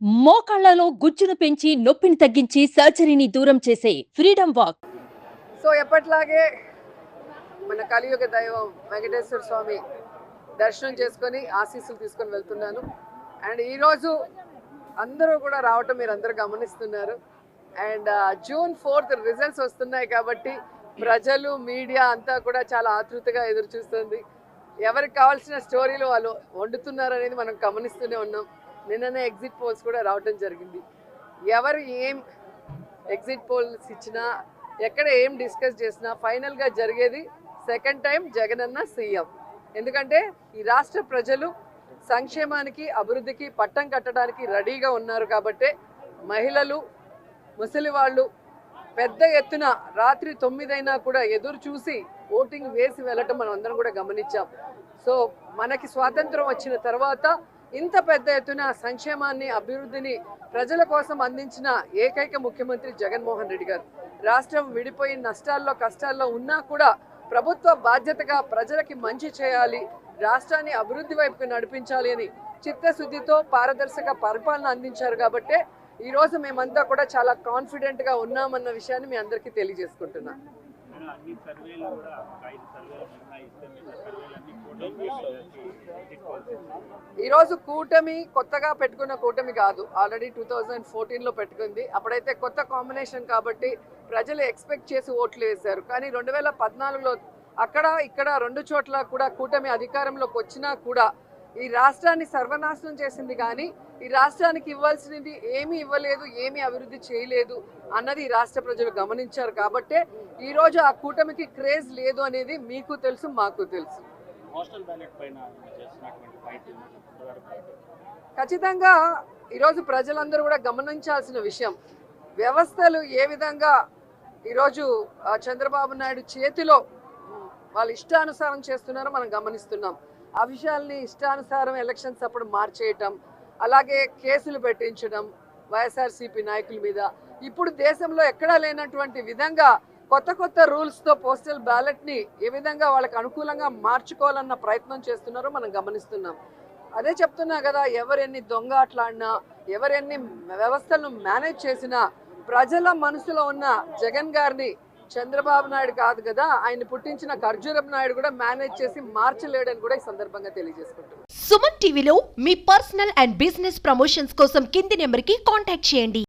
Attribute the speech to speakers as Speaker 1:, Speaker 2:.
Speaker 1: మోకాళ్లలో గుజ్జును పెంచి నొప్పిని తగ్గించి సర్జరీని దూరం చేసే ఫ్రీడమ్ వాక్.
Speaker 2: సో ఎప్పట్లాగే మన కలియుగ దైవం వెంకటేశ్వర స్వామి దర్శనం చేసుకొని ఆశీస్సులు తీసుకొని వెళ్తున్నాను. అండ్ ఈరోజు అందరూ కూడా రావటం మీరు అందరూ గమనిస్తున్నారు. అండ్ June 4th రిజల్ట్స్ వస్తున్నాయి కాబట్టి ప్రజలు మీడియా అంతా కూడా చాలా ఆతృతగా ఎదురు చూస్తుంది. ఎవరికి కావాల్సిన స్టోరీలు వాళ్ళు వండుతున్నారు అనేది మనం గమనిస్తూనే ఉన్నాం. నిన్ననే ఎగ్జిట్ పోల్స్ కూడా రావటం జరిగింది. ఎవరు ఏం ఎగ్జిట్ పోల్స్ ఇచ్చినా ఎక్కడ ఏం డిస్కస్ చేసినా ఫైనల్గా జరిగేది సెకండ్ టైం జగనన్న సీఎం. ఎందుకంటే ఈ రాష్ట్ర ప్రజలు సంక్షేమానికి అభివృద్ధికి పట్టం కట్టడానికి రెడీగా ఉన్నారు కాబట్టి మహిళలు ముసలి వాళ్ళు పెద్ద ఎత్తున రాత్రి 9 అయినా కూడా ఎదురు చూసి ఓటింగ్ వేసి వెళ్ళటం మనం అందరం కూడా గమనించాం. సో మనకి స్వాతంత్రం వచ్చిన తర్వాత ఇంత పెద్ద ఎత్తున సంక్షేమాన్ని అభివృద్ధిని ప్రజల కోసం అందించిన ఏకైక ముఖ్యమంత్రి జగన్మోహన్ రెడ్డి గారు. రాష్ట్రం విడిపోయి నష్టాల్లో కష్టాల్లో ఉన్నా కూడా ప్రభుత్వ బాధ్యతగా ప్రజలకి మంచి చేయాలి, రాష్ట్రాన్ని అభివృద్ధి వైపుకు నడిపించాలి అని చిత్తశుద్ధితో పారదర్శక పరిపాలన అందించారు కాబట్టి ఈరోజు మేమంతా కూడా చాలా కాన్ఫిడెంట్గా ఉన్నామన్న విషయాన్ని మీ అందరికీ తెలియజేసుకుంటున్నాం. ఈరోజు కూటమి కొత్తగా పెట్టుకున్న కూటమి కాదు, ఆల్రెడీ 2014లో పెట్టుకుంది. అప్పుడైతే కొత్త కాంబినేషన్ కాబట్టి ప్రజలు ఎక్స్పెక్ట్ చేసి ఓట్లు వేశారు. కానీ 2014లో అక్కడ ఇక్కడ 2 చోట్ల కూడా కూటమి అధికారంలోకి వచ్చినా కూడా ఈ రాష్ట్రాన్ని సర్వనాశనం చేసింది. కానీ ఈ రాష్ట్రానికి ఇవ్వాల్సినది ఏమీ ఇవ్వలేదు, ఏమీ అభివృద్ధి చేయలేదు అన్నది ఈ రాష్ట్ర ప్రజలు గమనించారు. కాబట్టే ఈరోజు ఆ కూటమికి క్రేజ్ లేదు అనేది మీకు తెలుసు, మాకు తెలుసు. ఖచ్చితంగా ఈరోజు ప్రజలందరూ కూడా గమనించాల్సిన విషయం, వ్యవస్థలు ఏ విధంగా ఈరోజు చంద్రబాబు నాయుడు చేతిలో వాళ్ళు ఇష్టానుసారం చేస్తున్నారో మనం గమనిస్తున్నాం. ఆ విషయాల్ని ఇష్టానుసారం ఎలక్షన్స్ అప్పుడు మార్చేయటం, అలాగే కేసులు పెట్టించడం వైఎస్ఆర్సీపీ నాయకుల మీద, ఇప్పుడు దేశంలో ఎక్కడా లేనటువంటి విధంగా కొత్త కొత్త రూల్స్తో పోస్టల్ బ్యాలెట్ని ఏ విధంగా వాళ్ళకి అనుకూలంగా మార్చుకోవాలన్న ప్రయత్నం చేస్తున్నారో మనం గమనిస్తున్నాం. అదే చెప్తున్నా కదా, ఎవరెన్ని దొంగ ఆటలాడినా, ఎవరెన్ని వ్యవస్థలను మేనేజ్ చేసినా ప్రజల మనసులో ఉన్న జగన్ గారిని చంద్రబాబు నాయుడు కాదు కదా, ఆయన పుట్టించిన ఖర్జూరపు నాయుడు కూడా మేనేజ్ చేసి మార్చలేడని కూడా ఈ సందర్భంగా తెలియజేసుకుంటున్నాం.
Speaker 3: సుమన్ టీవీలో మీ పర్సనల్ అండ్ బిజినెస్ ప్రమోషన్స్ కోసం కింది నెంబర్కి కాంటాక్ట్ చేయండి.